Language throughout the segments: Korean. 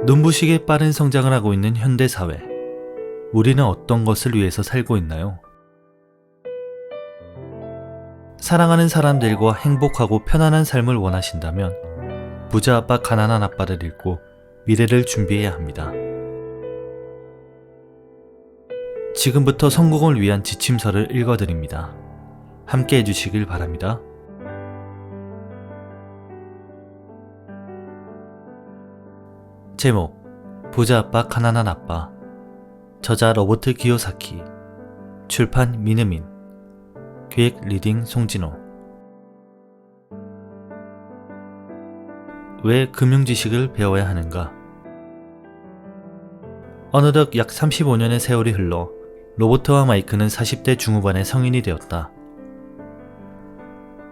눈부시게 빠른 성장을 하고 있는 현대사회. 우리는 어떤 것을 위해서 살고 있나요? 사랑하는 사람들과 행복하고 편안한 삶을 원하신다면 부자 아빠, 가난한 아빠를 읽고 미래를 준비해야 합니다. 지금부터 성공을 위한 지침서를 읽어드립니다. 함께 해주시길 바랍니다. 제목: 부자 아빠, 가난한 아빠. 저자 로버트 기요사키. 출판 미느민. 기획 리딩 송진호. 왜 금융지식을 배워야 하는가? 어느덧 약 35년의 세월이 흘러 로버트와 마이크는 40대 중후반의 성인이 되었다.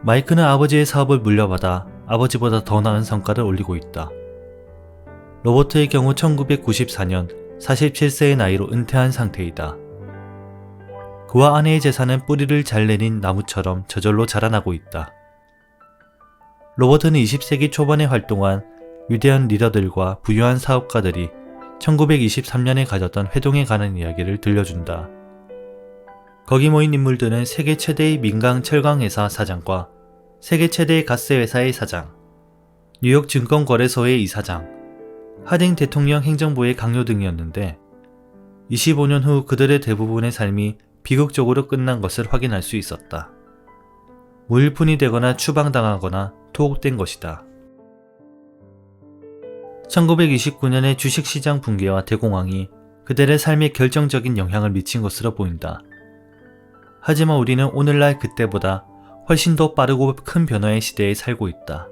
마이크는 아버지의 사업을 물려받아 아버지보다 더 나은 성과를 올리고 있다. 로버트의 경우 1994년 47세의 나이로 은퇴한 상태이다. 그와 아내의 재산은 뿌리를 잘 내린 나무처럼 저절로 자라나고 있다. 로버트는 20세기 초반에 활동한 위대한 리더들과 부유한 사업가들이 1923년에 가졌던 회동에 관한 이야기를 들려준다. 거기 모인 인물들은 세계 최대의 민간 철강회사 사장과 세계 최대의 가스회사의 사장, 뉴욕 증권거래소의 이사장, 하딩 대통령 행정부의 강요 등이었는데 25년 후 그들의 대부분의 삶이 비극적으로 끝난 것을 확인할 수 있었다. 무일푼이 되거나 추방당하거나 투옥된 것이다. 1929년의 주식시장 붕괴와 대공황이 그들의 삶에 결정적인 영향을 미친 것으로 보인다. 하지만 우리는 오늘날 그때보다 훨씬 더 빠르고 큰 변화의 시대에 살고 있다.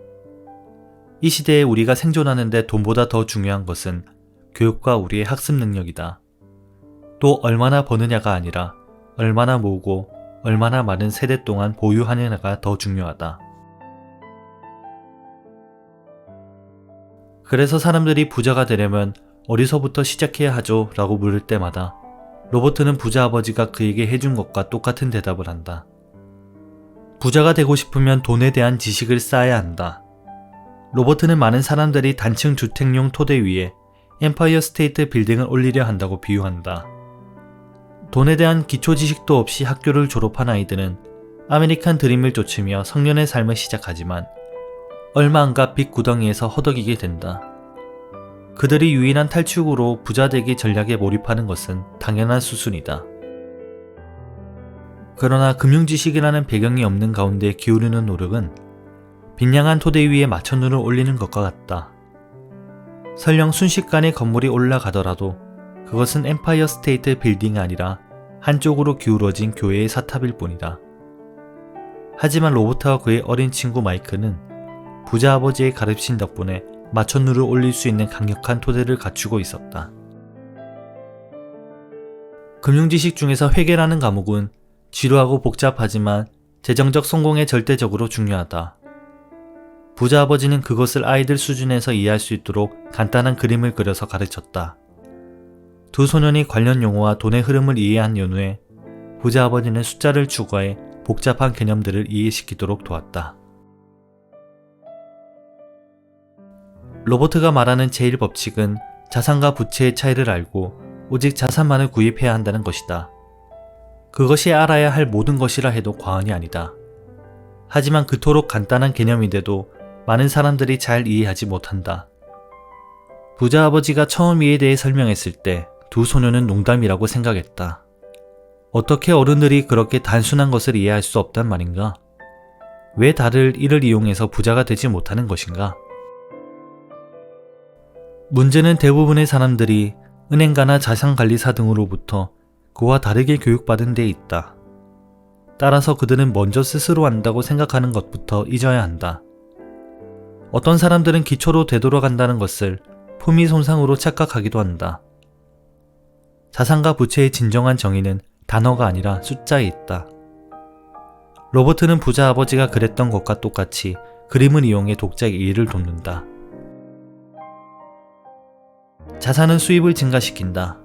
이 시대에 우리가 생존하는 데 돈보다 더 중요한 것은 교육과 우리의 학습 능력이다. 또 얼마나 버느냐가 아니라 얼마나 모으고 얼마나 많은 세대 동안 보유하느냐가 더 중요하다. 그래서 사람들이 부자가 되려면 어디서부터 시작해야 하죠? 라고 물을 때마다 로버트는 부자 아버지가 그에게 해준 것과 똑같은 대답을 한다. 부자가 되고 싶으면 돈에 대한 지식을 쌓아야 한다. 로버트는 많은 사람들이 단층 주택용 토대 위에 엠파이어 스테이트 빌딩을 올리려 한다고 비유한다. 돈에 대한 기초 지식도 없이 학교를 졸업한 아이들은 아메리칸 드림을 쫓으며 성년의 삶을 시작하지만 얼마 안가 빚 구덩이에서 허덕이게 된다. 그들이 유일한 탈출구로 부자 되기 전략에 몰입하는 것은 당연한 수순이다. 그러나 금융지식이라는 배경이 없는 가운데 기울이는 노력은 빈양한 토대 위에 마천루를 올리는 것과 같다. 설령 순식간에 건물이 올라가더라도 그것은 엠파이어 스테이트 빌딩이 아니라 한쪽으로 기울어진 교회의 사탑일 뿐이다. 하지만 로버트와 그의 어린 친구 마이크는 부자 아버지의 가르침 덕분에 마천루를 올릴 수 있는 강력한 토대를 갖추고 있었다. 금융지식 중에서 회계라는 과목은 지루하고 복잡하지만 재정적 성공에 절대적으로 중요하다. 부자 아버지는 그것을 아이들 수준에서 이해할 수 있도록 간단한 그림을 그려서 가르쳤다. 두 소년이 관련 용어와 돈의 흐름을 이해한 연후에 부자 아버지는 숫자를 추가해 복잡한 개념들을 이해시키도록 도왔다. 로버트가 말하는 제1법칙은 자산과 부채의 차이를 알고 오직 자산만을 구입해야 한다는 것이다. 그것이 알아야 할 모든 것이라 해도 과언이 아니다. 하지만 그토록 간단한 개념인데도 많은 사람들이 잘 이해하지 못한다. 부자 아버지가 처음 이에 대해 설명했을 때 두 소년은 농담이라고 생각했다. 어떻게 어른들이 그렇게 단순한 것을 이해할 수 없단 말인가? 왜 다들 이를 이용해서 부자가 되지 못하는 것인가? 문제는 대부분의 사람들이 은행가나 자산관리사 등으로부터 그와 다르게 교육받은 데 있다. 따라서 그들은 먼저 스스로 안다고 생각하는 것부터 잊어야 한다. 어떤 사람들은 기초로 되돌아간다는 것을 품위 손상으로 착각하기도 한다. 자산과 부채의 진정한 정의는 단어가 아니라 숫자에 있다. 로버트는 부자 아버지가 그랬던 것과 똑같이 그림을 이용해 독자의 이해를 돕는다. 자산은 수입을 증가시킨다.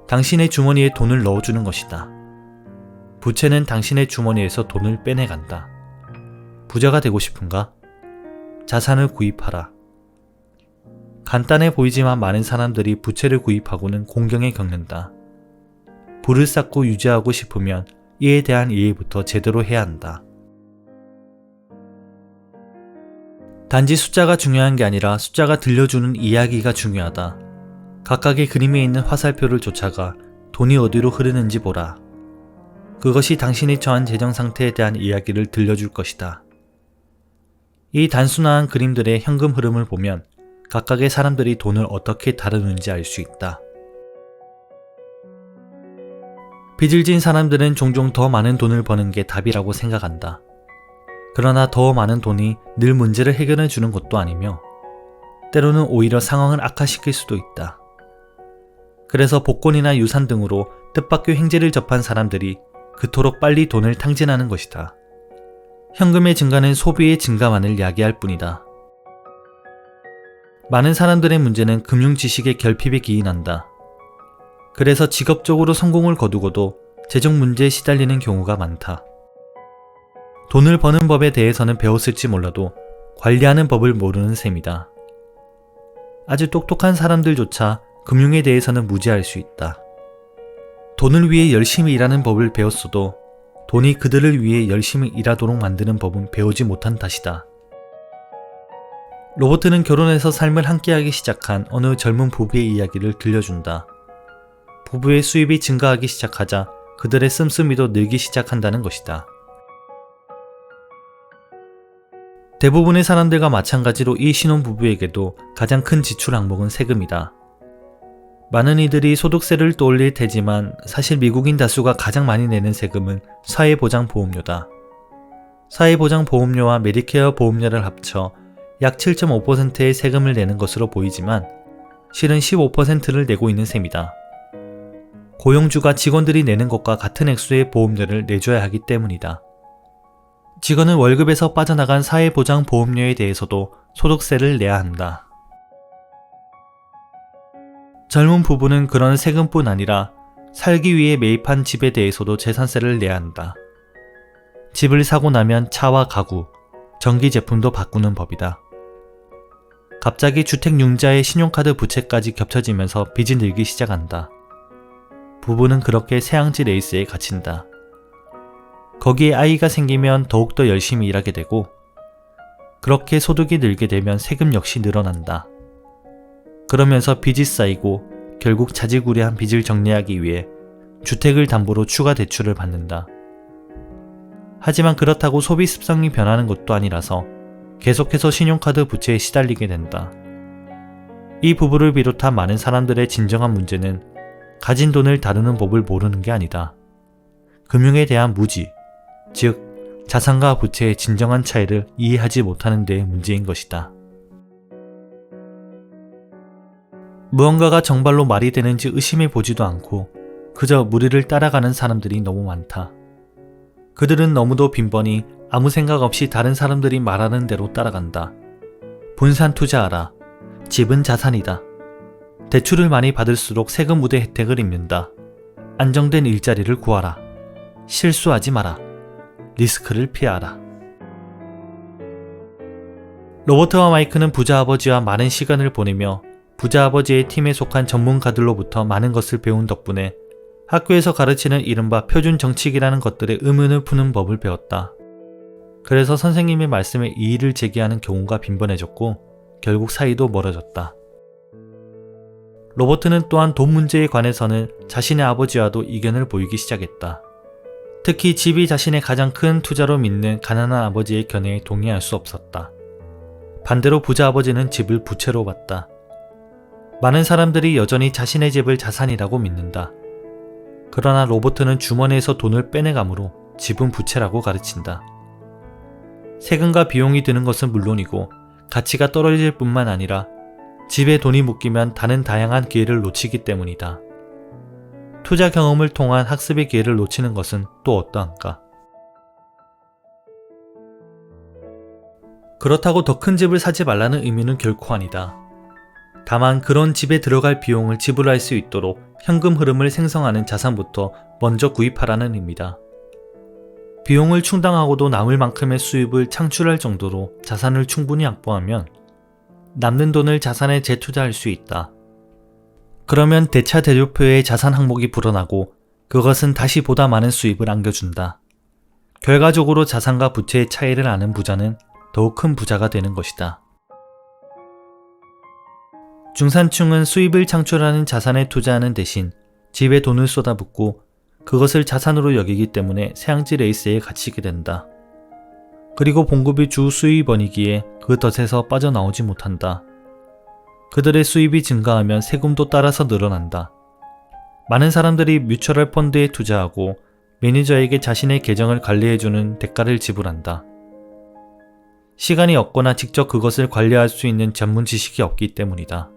당신의 주머니에 돈을 넣어주는 것이다. 부채는 당신의 주머니에서 돈을 빼내간다. 부자가 되고 싶은가? 자산을 구입하라. 간단해 보이지만 많은 사람들이 부채를 구입하고는 공경에 겪는다. 부를 쌓고 유지하고 싶으면 이에 대한 이해부터 제대로 해야 한다. 단지 숫자가 중요한 게 아니라 숫자가 들려주는 이야기가 중요하다. 각각의 그림에 있는 화살표를 쫓아가 돈이 어디로 흐르는지 보라. 그것이 당신이 처한 재정 상태에 대한 이야기를 들려줄 것이다. 이 단순한 그림들의 현금 흐름을 보면 각각의 사람들이 돈을 어떻게 다루는지 알 수 있다. 빚을 진 사람들은 종종 더 많은 돈을 버는 게 답이라고 생각한다. 그러나 더 많은 돈이 늘 문제를 해결해 주는 것도 아니며 때로는 오히려 상황을 악화시킬 수도 있다. 그래서 복권이나 유산 등으로 뜻밖의 횡재를 접한 사람들이 그토록 빨리 돈을 탕진하는 것이다. 현금의 증가는 소비의 증가만을 야기할 뿐이다. 많은 사람들의 문제는 금융 지식의 결핍에 기인한다. 그래서 직업적으로 성공을 거두고도 재정 문제에 시달리는 경우가 많다. 돈을 버는 법에 대해서는 배웠을지 몰라도 관리하는 법을 모르는 셈이다. 아주 똑똑한 사람들조차 금융에 대해서는 무지할 수 있다. 돈을 위해 열심히 일하는 법을 배웠어도 돈이 그들을 위해 열심히 일하도록 만드는 법은 배우지 못한 탓이다. 로버트는 결혼해서 삶을 함께하기 시작한 어느 젊은 부부의 이야기를 들려준다. 부부의 수입이 증가하기 시작하자 그들의 씀씀이도 늘기 시작한다는 것이다. 대부분의 사람들과 마찬가지로 이 신혼부부에게도 가장 큰 지출 항목은 세금이다. 많은 이들이 소득세를 떠올릴 테지만 사실 미국인 다수가 가장 많이 내는 세금은 사회보장보험료다. 사회보장보험료와 메디케어 보험료를 합쳐 약 7.5%의 세금을 내는 것으로 보이지만 실은 15%를 내고 있는 셈이다. 고용주가 직원들이 내는 것과 같은 액수의 보험료를 내줘야 하기 때문이다. 직원은 월급에서 빠져나간 사회보장보험료에 대해서도 소득세를 내야 한다. 젊은 부부는 그런 세금뿐 아니라 살기 위해 매입한 집에 대해서도 재산세를 내야 한다. 집을 사고 나면 차와 가구, 전기 제품도 바꾸는 법이다. 갑자기 주택융자의 신용카드 부채까지 겹쳐지면서 빚이 늘기 시작한다. 부부는 그렇게 새앙지 레이스에 갇힌다. 거기에 아이가 생기면 더욱더 열심히 일하게 되고 그렇게 소득이 늘게 되면 세금 역시 늘어난다. 그러면서 빚이 쌓이고 결국 자질구레한 빚을 정리하기 위해 주택을 담보로 추가 대출을 받는다. 하지만 그렇다고 소비 습성이 변하는 것도 아니라서 계속해서 신용카드 부채에 시달리게 된다. 이 부부를 비롯한 많은 사람들의 진정한 문제는 가진 돈을 다루는 법을 모르는 게 아니다. 금융에 대한 무지, 즉 자산과 부채의 진정한 차이를 이해하지 못하는 데의 문제인 것이다. 무언가가 정말로 말이 되는지 의심해 보지도 않고 그저 무리를 따라가는 사람들이 너무 많다. 그들은 너무도 빈번히 아무 생각 없이 다른 사람들이 말하는 대로 따라간다. 분산 투자하라. 집은 자산이다. 대출을 많이 받을수록 세금 우대 혜택을 입는다. 안정된 일자리를 구하라. 실수하지 마라. 리스크를 피하라. 로버트와 마이크는 부자 아버지와 많은 시간을 보내며 부자 아버지의 팀에 속한 전문가들로부터 많은 것을 배운 덕분에 학교에서 가르치는 이른바 표준 정칙이라는 것들의 의문을 푸는 법을 배웠다. 그래서 선생님의 말씀에 이의를 제기하는 경우가 빈번해졌고 결국 사이도 멀어졌다. 로버트는 또한 돈 문제에 관해서는 자신의 아버지와도 이견을 보이기 시작했다. 특히 집이 자신의 가장 큰 투자로 믿는 가난한 아버지의 견해에 동의할 수 없었다. 반대로 부자 아버지는 집을 부채로 봤다. 많은 사람들이 여전히 자신의 집을 자산이라고 믿는다. 그러나 로버트는 주머니에서 돈을 빼내가므로 집은 부채라고 가르친다. 세금과 비용이 드는 것은 물론이고 가치가 떨어질 뿐만 아니라 집에 돈이 묶이면 다른 다양한 기회를 놓치기 때문이다. 투자 경험을 통한 학습의 기회를 놓치는 것은 또 어떠한가? 그렇다고 더 큰 집을 사지 말라는 의미는 결코 아니다. 다만 그런 집에 들어갈 비용을 지불할 수 있도록 현금 흐름을 생성하는 자산부터 먼저 구입하라는 의미다. 비용을 충당하고도 남을 만큼의 수입을 창출할 정도로 자산을 충분히 확보하면 남는 돈을 자산에 재투자할 수 있다. 그러면 대차 대조표의 자산 항목이 불어나고 그것은 다시 보다 많은 수입을 안겨준다. 결과적으로 자산과 부채의 차이를 아는 부자는 더욱 큰 부자가 되는 것이다. 중산층은 수입을 창출하는 자산에 투자하는 대신 집에 돈을 쏟아붓고 그것을 자산으로 여기기 때문에 새양지 레이스에 갇히게 된다. 그리고 봉급이 주 수입원이기에 그 덫에서 빠져나오지 못한다. 그들의 수입이 증가하면 세금도 따라서 늘어난다. 많은 사람들이 뮤추얼 펀드에 투자하고 매니저에게 자신의 계정을 관리해주는 대가를 지불한다. 시간이 없거나 직접 그것을 관리할 수 있는 전문 지식이 없기 때문이다.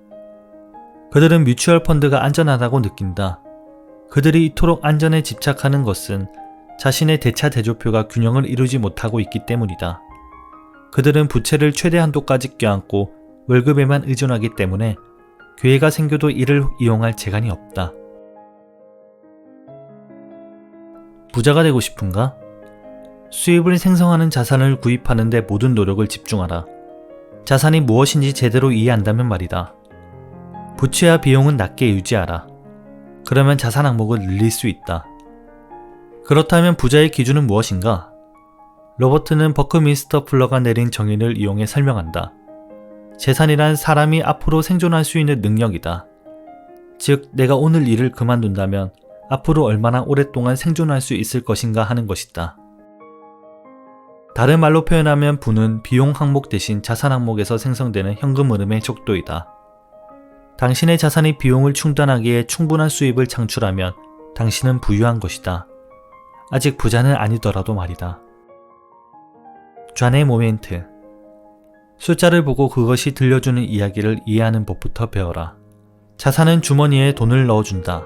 그들은 뮤추얼 펀드가 안전하다고 느낀다. 그들이 이토록 안전에 집착하는 것은 자신의 대차 대조표가 균형을 이루지 못하고 있기 때문이다. 그들은 부채를 최대 한도까지 껴안고 월급에만 의존하기 때문에 기회가 생겨도 이를 이용할 재간이 없다. 부자가 되고 싶은가? 수입을 생성하는 자산을 구입하는 데 모든 노력을 집중하라. 자산이 무엇인지 제대로 이해한다면 말이다. 부채와 비용은 낮게 유지하라. 그러면 자산 항목을 늘릴 수 있다. 그렇다면 부자의 기준은 무엇인가? 로버트는 버크민스터 풀러가 내린 정의를 이용해 설명한다. 재산이란 사람이 앞으로 생존할 수 있는 능력이다. 즉, 내가 오늘 일을 그만둔다면 앞으로 얼마나 오랫동안 생존할 수 있을 것인가 하는 것이다. 다른 말로 표현하면 부는 비용 항목 대신 자산 항목에서 생성되는 현금 흐름의 족도이다. 당신의 자산이 비용을 충당하기에 충분한 수입을 창출하면 당신은 부유한 것이다. 아직 부자는 아니더라도 말이다. 좌뇌 모멘트. 숫자를 보고 그것이 들려주는 이야기를 이해하는 법부터 배워라. 자산은 주머니에 돈을 넣어준다.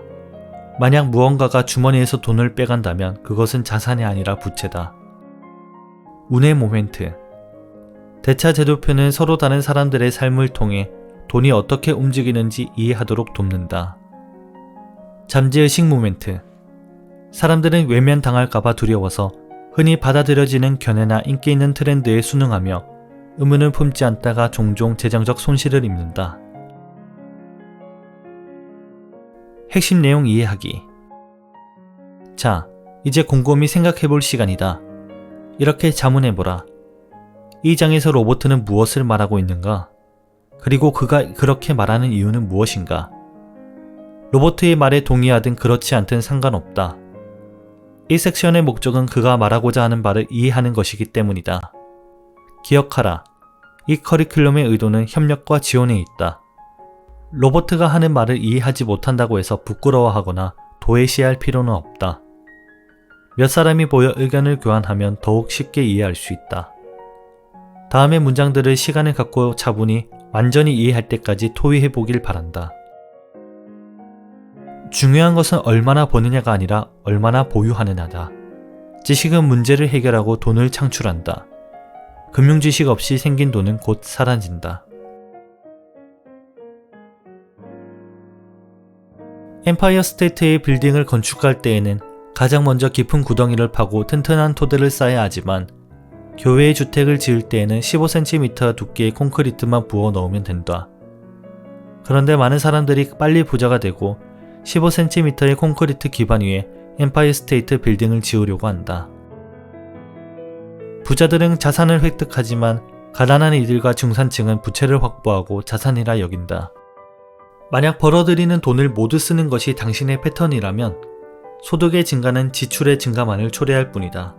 만약 무언가가 주머니에서 돈을 빼간다면 그것은 자산이 아니라 부채다. 운의 모멘트. 대차 제도표는 서로 다른 사람들의 삶을 통해 돈이 어떻게 움직이는지 이해하도록 돕는다. 잠재의식 모멘트. 사람들은 외면당할까봐 두려워서 흔히 받아들여지는 견해나 인기 있는 트렌드에 순응하며 의문을 품지 않다가 종종 재정적 손실을 입는다. 핵심 내용 이해하기. 자, 이제 곰곰이 생각해볼 시간이다. 이렇게 자문해보라. 이 장에서 로버트는 무엇을 말하고 있는가? 그리고 그가 그렇게 말하는 이유는 무엇인가? 로버트의 말에 동의하든 그렇지 않든 상관없다. 이 섹션의 목적은 그가 말하고자 하는 바를 이해하는 것이기 때문이다. 기억하라. 이 커리큘럼의 의도는 협력과 지원에 있다. 로버트가 하는 말을 이해하지 못한다고 해서 부끄러워하거나 도외시할 필요는 없다. 몇 사람이 모여 의견을 교환하면 더욱 쉽게 이해할 수 있다. 다음의 문장들을 시간을 갖고 차분히 완전히 이해할 때까지 토의해보길 바란다. 중요한 것은 얼마나 버느냐가 아니라 얼마나 보유하느냐다. 지식은 문제를 해결하고 돈을 창출한다. 금융지식 없이 생긴 돈은 곧 사라진다. 엠파이어 스테이트의 빌딩을 건축할 때에는 가장 먼저 깊은 구덩이를 파고 튼튼한 토대를 쌓아야 하지만 교외의 주택을 지을 때에는 15cm 두께의 콘크리트만 부어 넣으면 된다. 그런데 많은 사람들이 빨리 부자가 되고 15cm의 콘크리트 기반 위에 엠파이어 스테이트 빌딩을 지으려고 한다. 부자들은 자산을 획득하지만 가난한 이들과 중산층은 부채를 확보하고 자산이라 여긴다. 만약 벌어들이는 돈을 모두 쓰는 것이 당신의 패턴이라면 소득의 증가는 지출의 증가만을 초래할 뿐이다.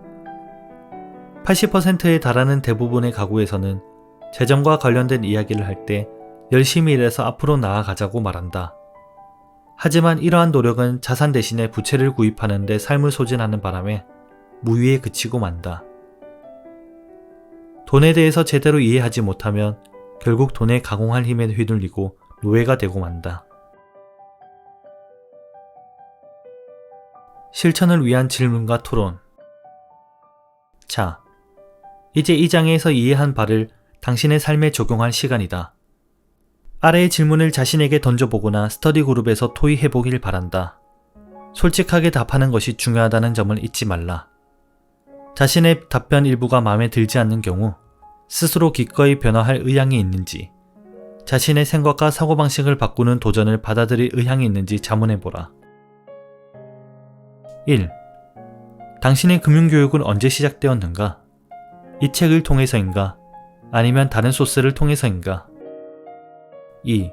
80%에 달하는 대부분의 가구에서는 재정과 관련된 이야기를 할 때 열심히 일해서 앞으로 나아가자고 말한다. 하지만 이러한 노력은 자산 대신에 부채를 구입하는 데 삶을 소진하는 바람에 무위에 그치고 만다. 돈에 대해서 제대로 이해하지 못하면 결국 돈의 가공할 힘에 휘둘리고 노예가 되고 만다. 실천을 위한 질문과 토론. 자, 이제 이 장에서 이해한 바를 당신의 삶에 적용할 시간이다. 아래의 질문을 자신에게 던져보거나 스터디 그룹에서 토의해보길 바란다. 솔직하게 답하는 것이 중요하다는 점을 잊지 말라. 자신의 답변 일부가 마음에 들지 않는 경우 스스로 기꺼이 변화할 의향이 있는지, 자신의 생각과 사고방식을 바꾸는 도전을 받아들일 의향이 있는지 자문해보라. 1. 당신의 금융교육은 언제 시작되었는가? 이 책을 통해서인가? 아니면 다른 소스를 통해서인가? 2.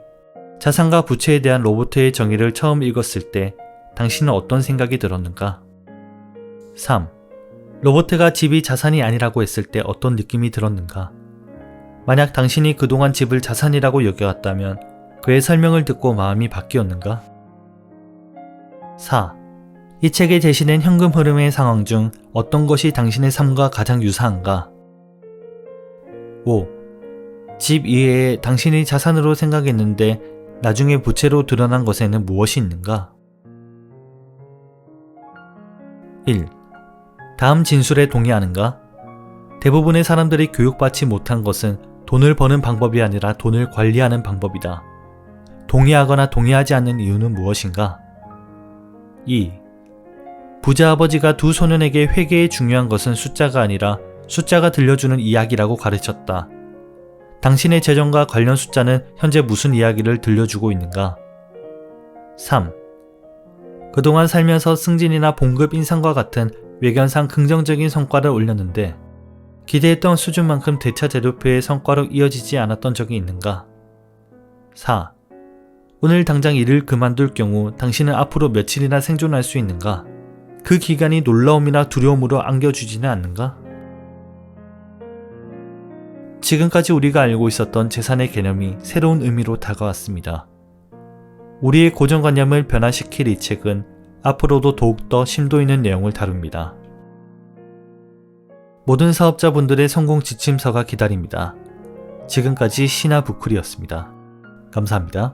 자산과 부채에 대한 로버트의 정의를 처음 읽었을 때 당신은 어떤 생각이 들었는가? 3. 로버트가 집이 자산이 아니라고 했을 때 어떤 느낌이 들었는가? 만약 당신이 그동안 집을 자산이라고 여겨왔다면 그의 설명을 듣고 마음이 바뀌었는가? 4. 이 책에 제시된 현금 흐름의 상황 중 어떤 것이 당신의 삶과 가장 유사한가? 5. 집 이외에 당신이 자산으로 생각했는데 나중에 부채로 드러난 것에는 무엇이 있는가? 1. 다음 진술에 동의하는가? 대부분의 사람들이 교육받지 못한 것은 돈을 버는 방법이 아니라 돈을 관리하는 방법이다. 동의하거나 동의하지 않는 이유는 무엇인가? 2. 부자 아버지가 두 소년에게 회계에 중요한 것은 숫자가 아니라 숫자가 들려주는 이야기라고 가르쳤다. 당신의 재정과 관련 숫자는 현재 무슨 이야기를 들려주고 있는가? 3. 그동안 살면서 승진이나 봉급 인상과 같은 외견상 긍정적인 성과를 올렸는데 기대했던 수준만큼 대차 제도표의 성과로 이어지지 않았던 적이 있는가? 4. 오늘 당장 일을 그만둘 경우 당신은 앞으로 며칠이나 생존할 수 있는가? 그 기간이 놀라움이나 두려움으로 안겨주지는 않는가? 지금까지 우리가 알고 있었던 재산의 개념이 새로운 의미로 다가왔습니다. 우리의 고정관념을 변화시킬 이 책은 앞으로도 더욱더 심도 있는 내용을 다룹니다. 모든 사업자분들의 성공 지침서가 기다립니다. 지금까지 신하부클이었습니다. 감사합니다.